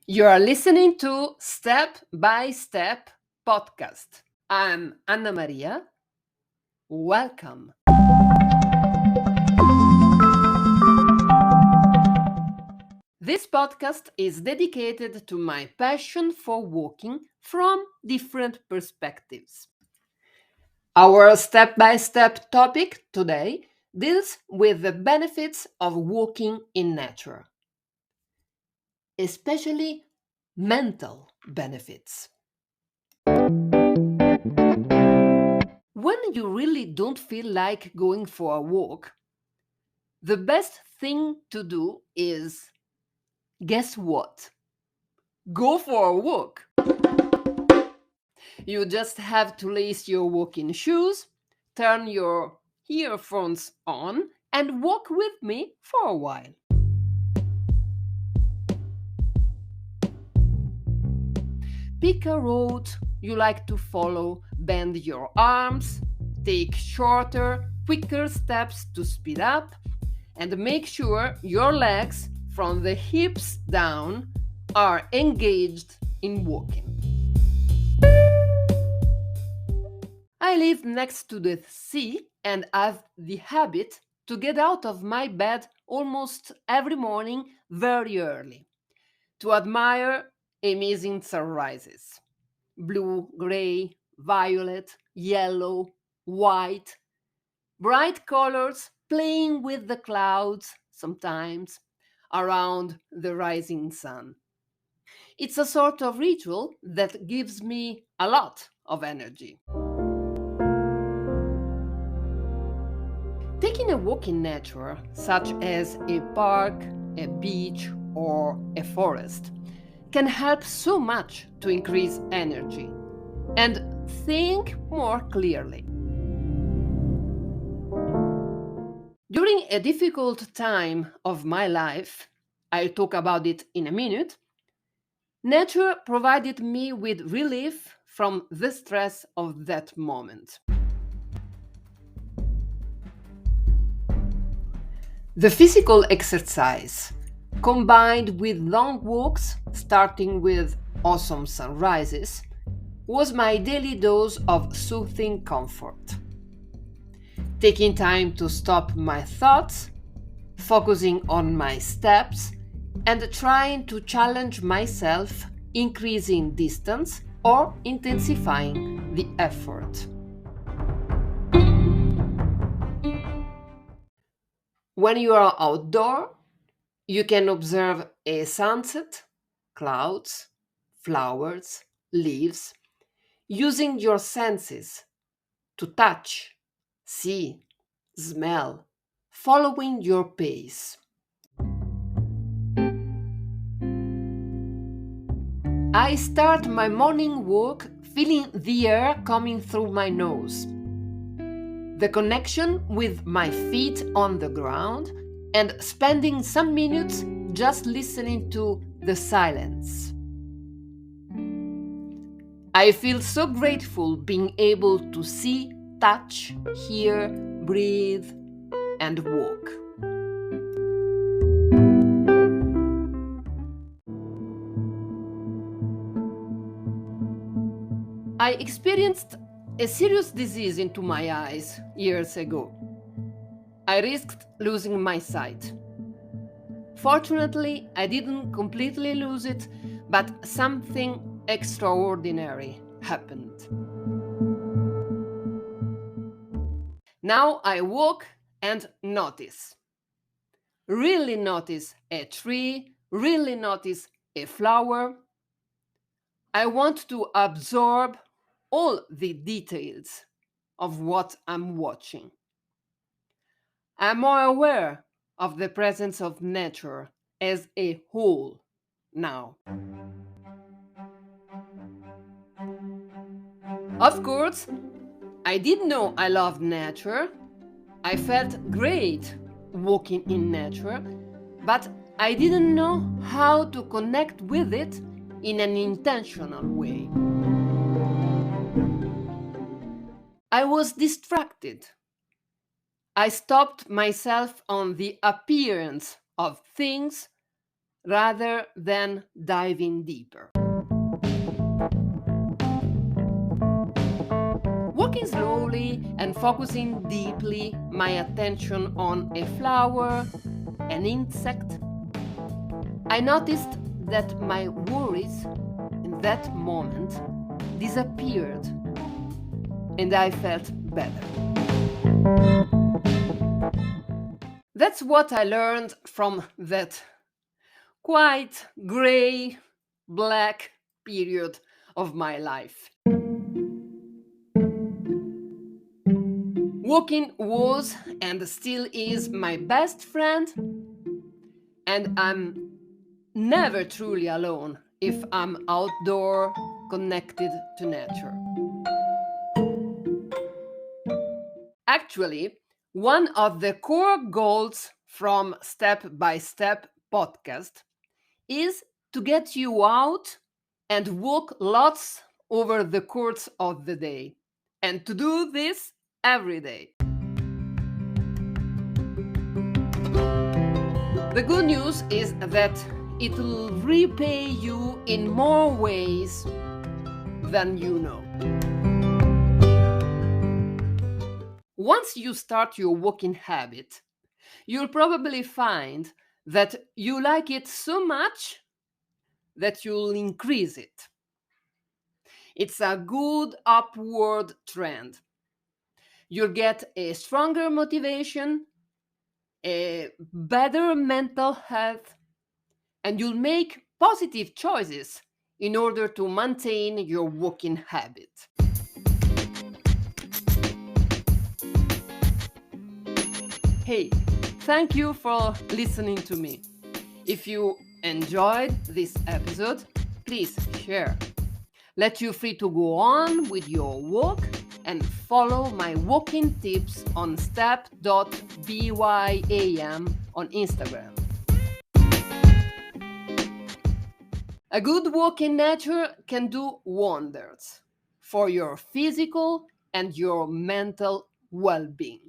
You are listening to Step by Step podcast. I'm Anna Maria. Welcome. This podcast is dedicated to my passion for walking from different perspectives. Our step by step topic today deals with the benefits of walking in nature, especially mental benefits. When you really don't feel like going for a walk, the best thing to do is, guess what? Go for a walk. You just have to lace your walking shoes, turn your earphones on, and walk with me for a while. Pick a road you like to follow, bend your arms, take shorter, quicker steps to speed up, and make sure your legs from the hips down are engaged in walking. I live next to the sea and have the habit to get out of my bed almost every morning very early to admire amazing sunrises. Blue, gray, violet, yellow, white, bright colors playing with the clouds sometimes around the rising sun. It's a sort of ritual that gives me a lot of energy. Taking a walk in nature, such as a park, a beach, or a forest, can help so much to increase energy and think more clearly. During a difficult time of my life, I'll talk about it in a minute, nature provided me with relief from the stress of that moment. The physical exercise, combined with long walks, starting with awesome sunrises, was my daily dose of soothing comfort. Taking time to stop my thoughts, focusing on my steps, and trying to challenge myself, increasing distance or intensifying the effort. When you are outdoor, you can observe a sunset, clouds, flowers, leaves, using your senses to touch, see, smell, following your pace. I start my morning walk feeling the air coming through my nose, the connection with my feet on the ground, and spending some minutes just listening to the silence. I feel so grateful being able to see, touch, hear, breathe, and walk. I experienced a serious disease into my eyes years ago. I risked losing my sight. Fortunately, I didn't completely lose it, but something extraordinary happened. Now I walk and notice. Really notice a tree, really notice a flower. I want to absorb all the details of what I'm watching. I'm more aware of the presence of nature as a whole now. Of course, I did know I loved nature. I felt great walking in nature, but I didn't know how to connect with it in an intentional way. I was distracted. I stopped myself on the appearance of things rather than diving deeper. Walking slowly and focusing deeply my attention on a flower, an insect, I noticed that my worries in that moment disappeared and I felt better. That's what I learned from that quite gray, black period of my life. Walking was and still is my best friend, and I'm never truly alone if I'm outdoor, connected to nature. Actually, one of the core goals from Step by Step podcast is to get you out and walk lots over the course of the day, and to do this every day. The good news is that it will repay you in more ways than you know. Once you start your walking habit, you'll probably find that you like it so much that you'll increase it. It's a good upward trend. You'll get a stronger motivation, a better mental health, and you'll make positive choices in order to maintain your walking habit. Hey, thank you for listening to me. If you enjoyed this episode, please share. Let you free to go on with your walk and follow my walking tips on step.bym on Instagram. A good walk in nature can do wonders for your physical and your mental well-being.